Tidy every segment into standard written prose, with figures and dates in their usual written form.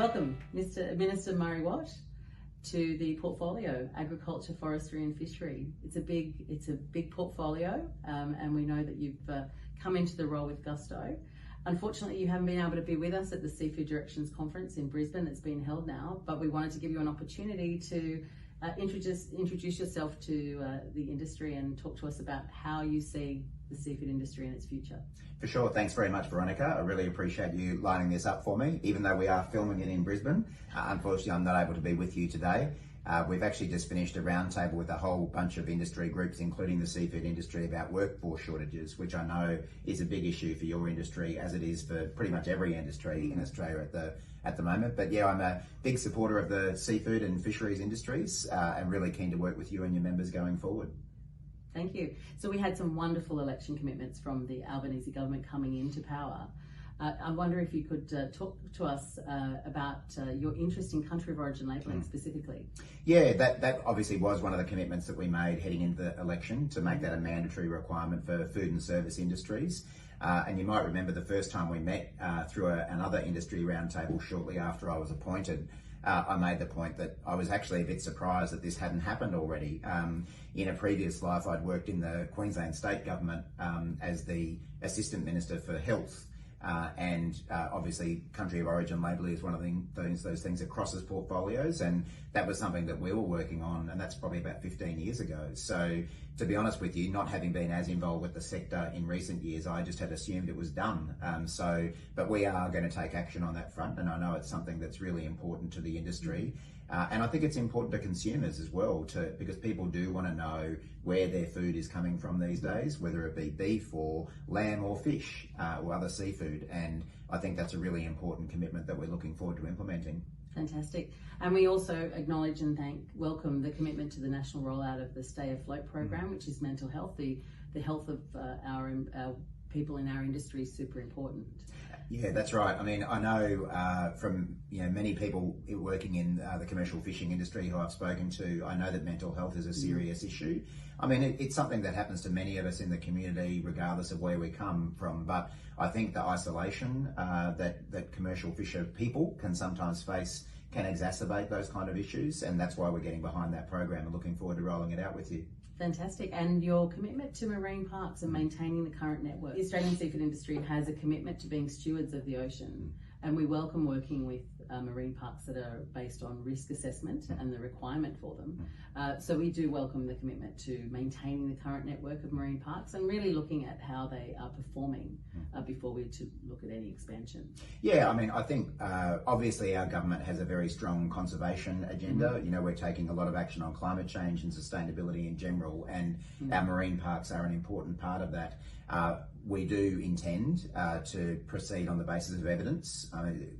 Welcome, Minister Murray Watt, to the portfolio, Agriculture, Forestry and Fishery. It's a big portfolio, and we know that you've come into the role with gusto. Unfortunately, you haven't been able to be with us at the Seafood Directions Conference in Brisbane that's been held now, but we wanted to give you an opportunity to introduce yourself to the industry and talk to us about how you see the seafood industry and its future. For sure. Thanks very much, Veronica. I really appreciate you lining this up for me, even though we are filming it in Brisbane. Unfortunately, I'm not able to be with you today. We've actually just finished a roundtable with a whole bunch of industry groups, including the seafood industry, about workforce shortages, which I know is a big issue for your industry, as it is for pretty much every industry in Australia at the moment. But yeah, I'm a big supporter of the seafood and fisheries industries, and really keen to work with you and your members going forward. Thank you. So we had some wonderful election commitments from the Albanese government coming into power. I wonder if you could talk to us about your interest in country of origin labelling specifically. Yeah, that obviously was one of the commitments that we made heading into the election, to make that a mandatory requirement for food and service industries. And you might remember the first time we met through another industry roundtable shortly after I was appointed. I made the point that I was actually a bit surprised that this hadn't happened already. In a previous life, I'd worked in the Queensland State Government as the Assistant Minister for Health. Obviously country of origin labelling is one of those things that crosses portfolios, and that was something that we were working on, and that's probably about 15 years ago. So to be honest with you, not having been as involved with the sector in recent years, I just had assumed it was done. But we are going to take action on that front, and I know it's something that's really important to the industry. And I think it's important to consumers as well, because people do want to know where their food is coming from these days, whether it be beef or lamb or fish or other seafood. And I think that's a really important commitment that we're looking forward to implementing. Fantastic. And we also acknowledge and welcome the commitment to the national rollout of the Stay Afloat program, which is mental health. The health of our people in our industry is super important. Yeah, that's right. I mean, I know from many people working in the commercial fishing industry who I've spoken to, I know that mental health is a serious issue. I mean, it's something that happens to many of us in the community, regardless of where we come from. But I think the isolation that commercial fisher people can sometimes face can exacerbate those kind of issues, and that's why we're getting behind that program and looking forward to rolling it out with you. Fantastic. And your commitment to marine parks and maintaining the current network. The Australian seafood industry has a commitment to being stewards of the ocean, and we welcome working with marine parks that are based on risk assessment and the requirement for them. So we do welcome the commitment to maintaining the current network of marine parks and really looking at how they are performing before we look at any expansion. Yeah, I mean, I think obviously our government has a very strong conservation agenda. You know, we're taking a lot of action on climate change and sustainability in general, and our marine parks are an important part of that. We do intend to proceed on the basis of evidence.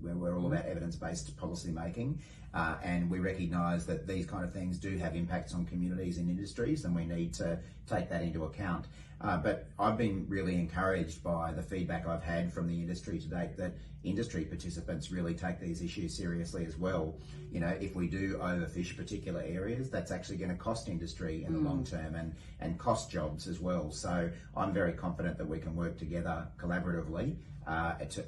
We're all about evidence-based policy making, and we recognise that these kind of things do have impacts on communities and industries, and we need to take that into account. But I've been really encouraged by the feedback I've had from the industry to date, that industry participants really take these issues seriously as well. You know, if we do overfish particular areas, that's actually going to cost industry in the long term and cost jobs as well. So I'm very confident that we can work together collaboratively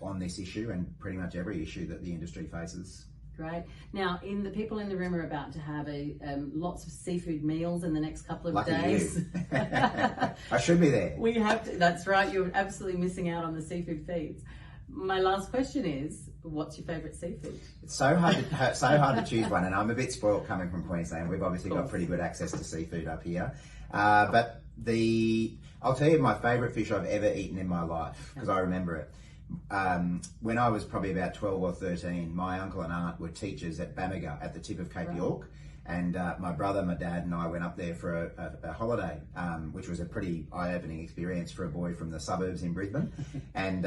on this issue and pretty much every issue that the industry faces. Great. Now, the people in the room are about to have lots of seafood meals in the next couple of Lucky days. You. I should be there. We have to. That's right. You're absolutely missing out on the seafood feeds. My last question is, what's your favourite seafood? It's so hard to choose one, and I'm a bit spoilt coming from Queensland. We've obviously got pretty good access to seafood up here. But I'll tell you my favourite fish I've ever eaten in my life, because I remember it. When I was probably about 12 or 13, my uncle and aunt were teachers at Bamaga at the tip of Cape York. And my brother, my dad and I went up there for a holiday, which was a pretty eye-opening experience for a boy from the suburbs in Brisbane. And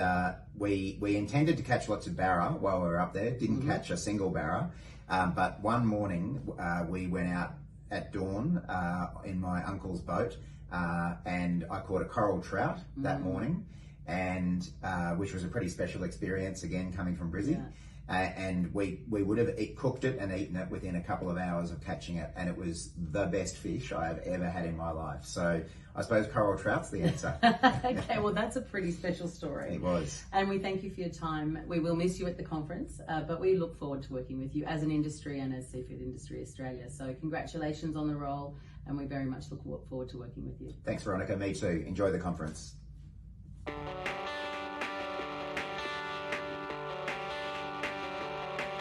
we intended to catch lots of barra while we were up there, didn't catch a single barra. But one morning we went out at dawn in my uncle's boat, and I caught a coral trout that morning, and which was a pretty special experience, again, coming from Brizzy. and we would have cooked it and eaten it within a couple of hours of catching it, and it was the best fish I have ever had in my life. So I suppose coral trout's the answer. Okay, well that's a pretty special story. It was. And we thank you for your time. We will miss you at the conference, but we look forward to working with you as an industry and as Seafood Industry Australia. So congratulations on the role, and we very much look forward to working with you. Thanks, Veronica. Me too. Enjoy the conference.